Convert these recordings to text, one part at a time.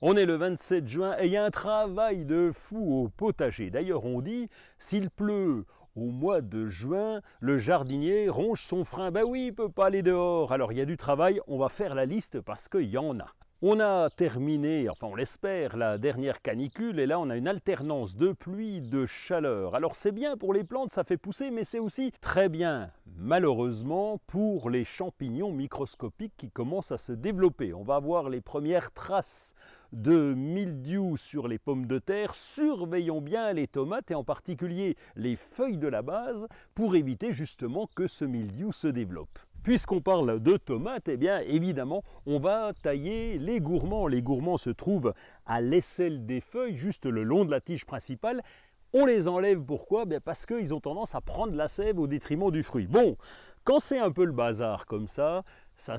On est le 27 juin et il y a un travail de fou au potager. D'ailleurs, on dit, s'il pleut au mois de juin, le jardinier ronge son frein. Ben oui, il ne peut pas aller dehors. Alors il y a du travail, on va faire la liste parce qu'il y en a. On a terminé, enfin on l'espère, la dernière canicule et là on a une alternance de pluie, de chaleur. Alors c'est bien pour les plantes, ça fait pousser, mais c'est aussi très bien, malheureusement, pour les champignons microscopiques qui commencent à se développer. On va voir les premières traces de mildiou sur les pommes de terre. Surveillons bien les tomates et en particulier les feuilles de la base pour éviter justement que ce mildiou se développe. Puisqu'on parle de tomates, eh bien évidemment, on va tailler les gourmands. Les gourmands se trouvent à l'aisselle des feuilles, juste le long de la tige principale. On les enlève, pourquoi? Parce qu'ils ont tendance à prendre la sève au détriment du fruit. Bon, quand c'est un peu le bazar comme ça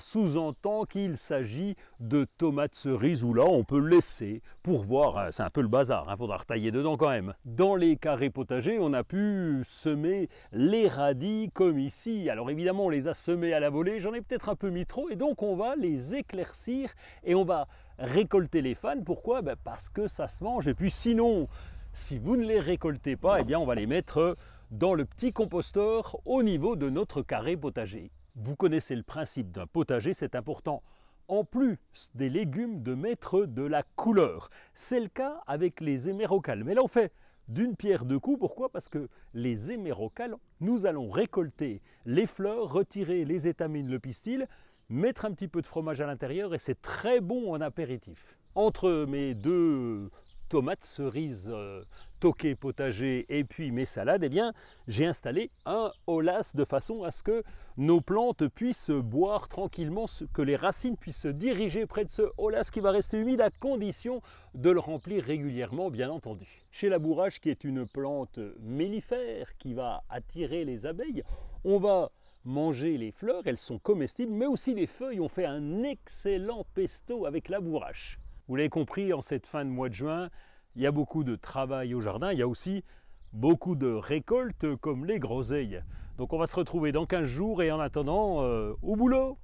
sous-entend qu'il s'agit de tomates cerises où là on peut le laisser pour voir, c'est un peu le bazar, il faudra retailler dedans quand même. Dans les carrés potagers, on a pu semer les radis comme ici. Alors évidemment on les a semés à la volée, j'en ai peut-être un peu mis trop et donc on va les éclaircir et on va récolter les fans. Pourquoi? Parce que ça se mange et puis sinon, si vous ne les récoltez pas, eh bien on va les mettre dans le petit composteur au niveau de notre carré potager. Vous connaissez le principe d'un potager, c'est important, en plus des légumes, de mettre de la couleur. C'est le cas avec les hémérocalles. Mais là, on fait d'une pierre deux coups. Pourquoi? Parce que les hémérocalles, nous allons récolter les fleurs, retirer les étamines, le pistil, mettre un petit peu de fromage à l'intérieur et c'est très bon en apéritif. Entre mes deux tomates cerises toquées potager et puis mes salades, eh bien j'ai installé un holas de façon à ce que nos plantes puissent boire tranquillement, que les racines puissent se diriger près de ce holas qui va rester humide à condition de le remplir régulièrement, bien entendu. Chez la bourrache, qui est une plante mellifère qui va attirer les abeilles, on va manger les fleurs, elles sont comestibles, mais aussi les feuilles. On fait un excellent pesto avec la bourrache. Vous l'avez compris, en cette fin de mois de juin, il y a beaucoup de travail au jardin, il y a aussi beaucoup de récoltes comme les groseilles. Donc on va se retrouver dans 15 jours et en attendant, au boulot!